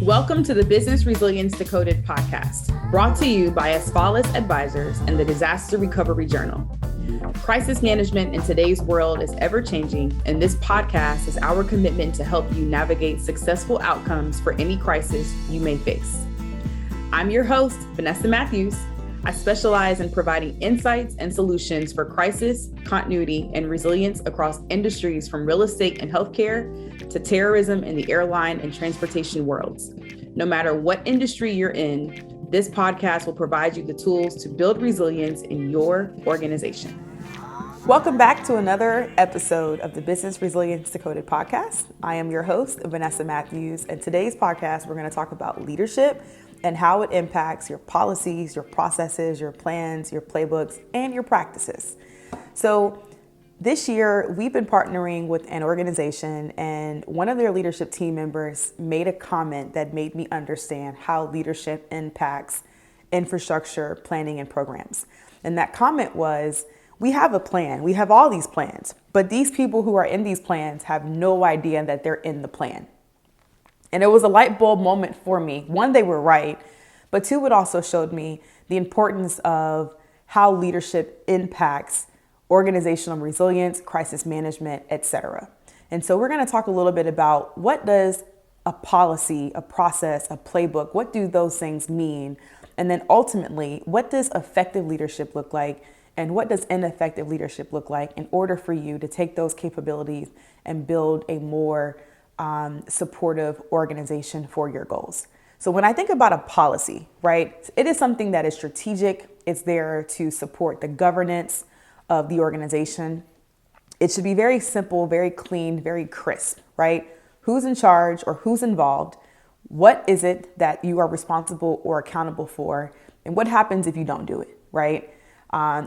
Welcome to the Business Resilience Decoded podcast, brought to you by Asfalis Advisors and the Disaster Recovery Journal. Crisis management in today's world is ever-changing, and this podcast is our commitment to help you navigate successful outcomes for any crisis you may face. I'm your host, Vanessa Matthews. I specialize in providing insights and solutions for crisis, continuity, and resilience across industries from real estate and healthcare to terrorism in the airline and transportation worlds. No matter what industry you're in, this podcast will provide you the tools to build resilience in your organization. Welcome back to another episode of the Business Resilience Decoded podcast. I am your host, Vanessa Matthews, and today's podcast, we're going to talk about leadership and how it impacts your policies, your processes, your plans, your playbooks, and your practices. So this year, we've been partnering with an organization, and one of their leadership team members made a comment that made me understand how leadership impacts infrastructure, planning, and programs. And that comment was, we have a plan. We have all these plans, but these people who are in these plans have no idea that they're in the plan. And it was a light bulb moment for me. One, they were right, but two, it also showed me the importance of how leadership impacts organizational resilience, crisis management, etc. And so we're going to talk a little bit about what does a policy, a process, a playbook, what do those things mean? And then ultimately, what does effective leadership look like? And what does ineffective leadership look like in order for you to take those capabilities and build a more supportive organization for your goals? So when I think about a policy, right, it is something that is strategic. It's there to support the governance of the organization. It should be very simple, very clean, very crisp, right? Who's in charge or who's involved? What is it that you are responsible or accountable for? And what happens if you don't do it, right?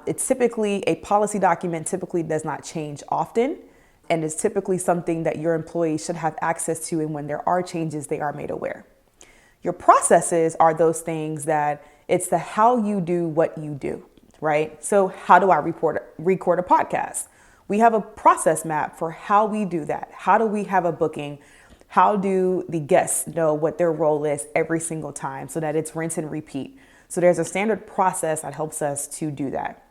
It's typically a policy document, typically does not change often, and is typically something that your employees should have access to. And when there are changes, they are made aware. Your processes are those things that it's the how you do what you do, right? So how do I record a podcast? We have a process map for how we do that. How do we have a booking? How do the guests know what their role is every single time so that it's rinse and repeat? So there's a standard process that helps us to do that.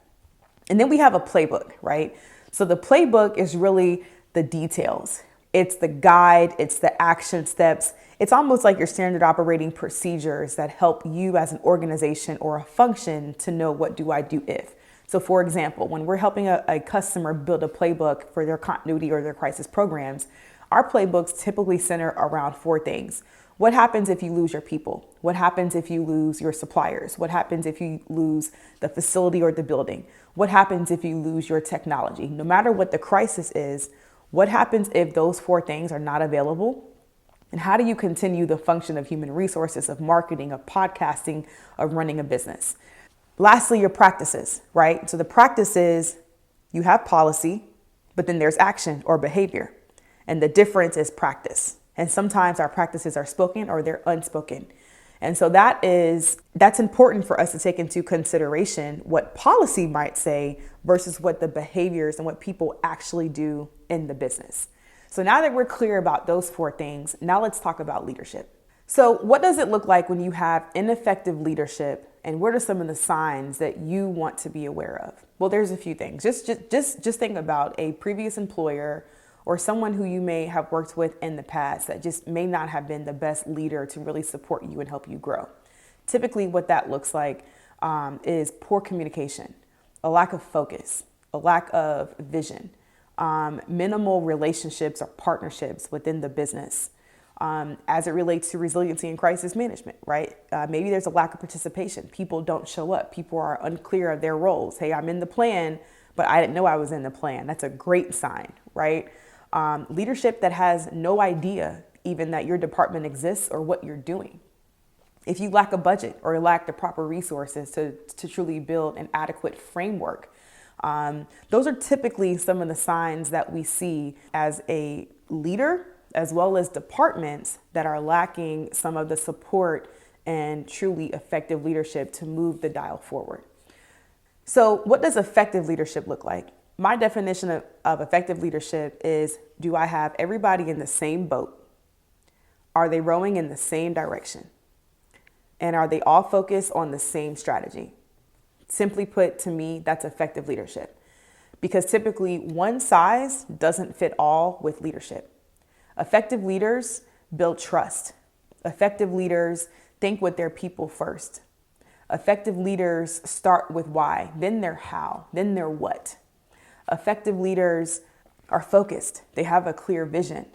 And then we have a playbook, right? So the playbook is really the details. It's the guide, it's the action steps. It's almost like your standard operating procedures that help you as an organization or a function to know what do I do if. So for example, when we're helping a customer build a playbook for their continuity or their crisis programs, our playbooks typically center around four things. What happens if you lose your people? What happens if you lose your suppliers? What happens if you lose the facility or the building? What happens if you lose your technology? No matter what the crisis is, what happens if those four things are not available? And how do you continue the function of human resources, of marketing, of podcasting, of running a business? Lastly, your practices, right? So the practices, you have policy, but then there's action or behavior. And the difference is practice. And sometimes our practices are spoken or they're unspoken. And so that's important for us to take into consideration what policy might say versus what the behaviors and what people actually do in the business. So now that we're clear about those four things, now let's talk about leadership. So what does it look like when you have ineffective leadership, and what are some of the signs that you want to be aware of? Well, there's a few things. Just think about a previous employer or someone who you may have worked with in the past that just may not have been the best leader to really support you and help you grow. Typically what that looks like is poor communication, a lack of focus, a lack of vision, minimal relationships or partnerships within the business as it relates to resiliency and crisis management, right? Maybe there's a lack of participation. People don't show up. People are unclear of their roles. Hey, I'm in the plan, but I didn't know I was in the plan. That's a great sign, right? Leadership that has no idea even that your department exists or what you're doing. If you lack a budget or lack the proper resources to truly build an adequate framework, those are typically some of the signs that we see as a leader, as well as departments that are lacking some of the support and truly effective leadership to move the dial forward. So what does effective leadership look like? My definition of effective leadership is, do I have everybody in the same boat? Are they rowing in the same direction? And are they all focused on the same strategy? Simply put, to me, that's effective leadership. Because typically one size doesn't fit all with leadership. Effective leaders build trust. Effective leaders think with their people first. Effective leaders start with why, then their how, then their what. Effective leaders are focused. They have a clear vision.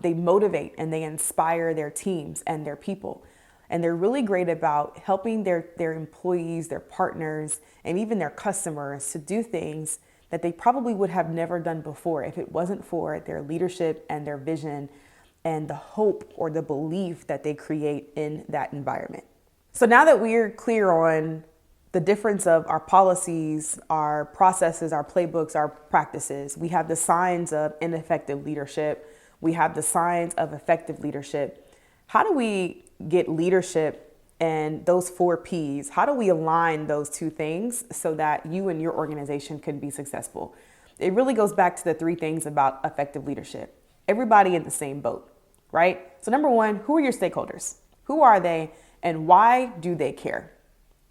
They motivate and they inspire their teams and their people. And they're really great about helping their employees, their partners, and even their customers to do things that they probably would have never done before if it wasn't for their leadership and their vision and the hope or the belief that they create in that environment. So now that we're clear on the difference of our policies, our processes, our playbooks, our practices, we have the signs of ineffective leadership. We have the signs of effective leadership. How do we get leadership and those 4 Ps? How do we align those 2 things so that you and your organization can be successful? It really goes back to the 3 things about effective leadership. Everybody in the same boat, right? So number 1, who are your stakeholders? Who are they and why do they care,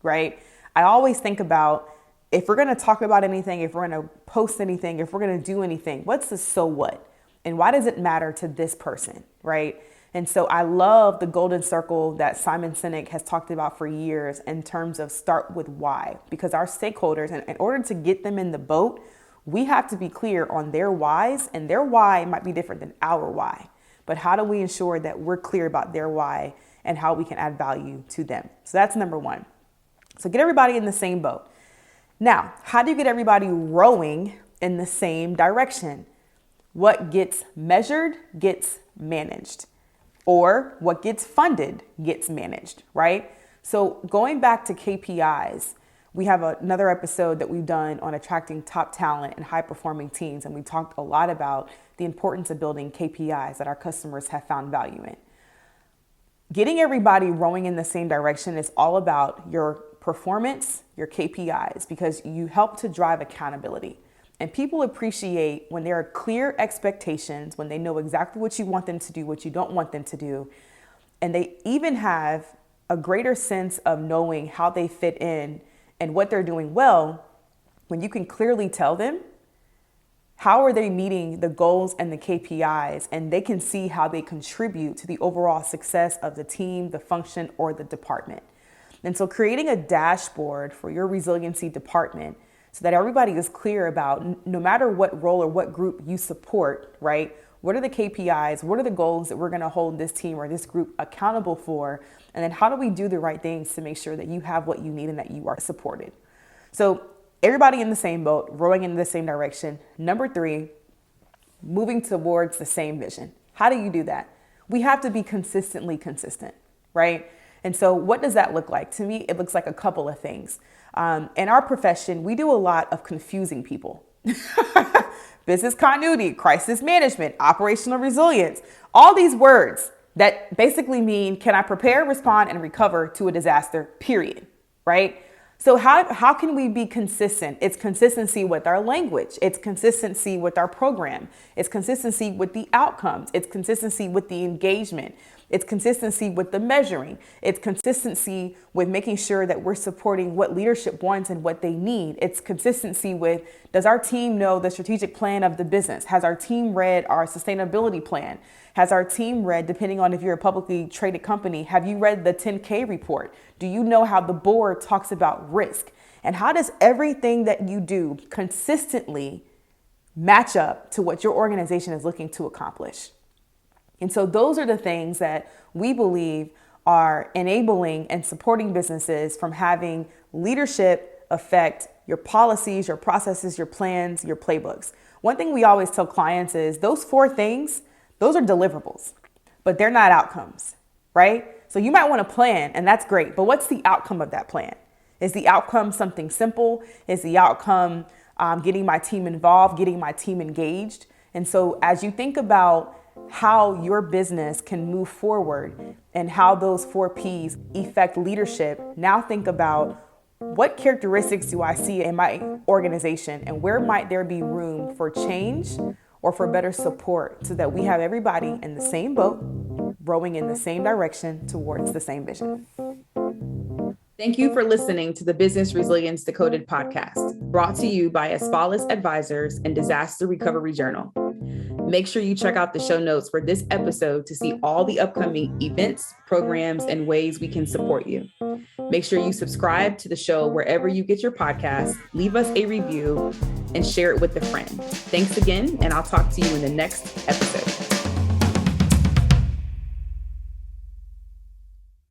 right? I always think about, if we're going to talk about anything, if we're going to post anything, if we're going to do anything, what's the so what? And why does it matter to this person, right? And so I love the golden circle that Simon Sinek has talked about for years in terms of start with why, because our stakeholders, in order to get them in the boat, we have to be clear on their whys, and their why might be different than our why. But how do we ensure that we're clear about their why and how we can add value to them? So that's number 1. So get everybody in the same boat. Now, how do you get everybody rowing in the same direction? What gets measured gets managed, or what gets funded gets managed, right? So going back to KPIs, we have another episode that we've done on attracting top talent and high performing teams. And we talked a lot about the importance of building KPIs that our customers have found value in. Getting everybody rowing in the same direction is all about your performance, your KPIs, because you help to drive accountability. And people appreciate when there are clear expectations, when they know exactly what you want them to do, what you don't want them to do. And they even have a greater sense of knowing how they fit in and what they're doing well, when you can clearly tell them how are they meeting the goals and the KPIs, and they can see how they contribute to the overall success of the team, the function, or the department. And so creating a dashboard for your resiliency department so that everybody is clear about, no matter what role or what group you support, right? What are the KPIs? What are the goals that we're going to hold this team or this group accountable for? And then how do we do the right things to make sure that you have what you need and that you are supported? So everybody in the same boat, rowing in the same direction. Number 3, moving towards the same vision. How do you do that? We have to be consistently consistent, right? And so what does that look like? To me, it looks like a couple of things. In our profession, we do a lot of confusing people. Business continuity, crisis management, operational resilience, all these words that basically mean, can I prepare, respond, and recover to a disaster, period, right? So how can we be consistent? It's consistency with our language. It's consistency with our program. It's consistency with the outcomes. It's consistency with the engagement. It's consistency with the measuring. It's consistency with making sure that we're supporting what leadership wants and what they need. It's consistency with, does our team know the strategic plan of the business? Has our team read our sustainability plan? Has our team read, depending on if you're a publicly traded company, have you read the 10K report? Do you know how the board talks about risk? And how does everything that you do consistently match up to what your organization is looking to accomplish? And so those are the things that we believe are enabling and supporting businesses from having leadership affect your policies, your processes, your plans, your playbooks. One thing we always tell clients is those 4 things, those are deliverables, but they're not outcomes, right? So you might want to plan, and that's great, but what's the outcome of that plan? Is the outcome something simple? Is the outcome getting my team involved, getting my team engaged? And so as you think about how your business can move forward and how those 4 Ps affect leadership, now think about What characteristics do I see in my organization, and where might there be room for change or for better support so that we have everybody in the same boat, rowing in the same direction towards the same vision? Thank you for listening to the Business Resilience Decoded podcast, brought to you by Asfalis Advisors and Disaster Recovery Journal. Make sure you check out the show notes for this episode to see all the upcoming events, programs, and ways we can support you. Make sure you subscribe to the show wherever you get your podcasts, leave us a review, and share it with a friend. Thanks again, and I'll talk to you in the next episode.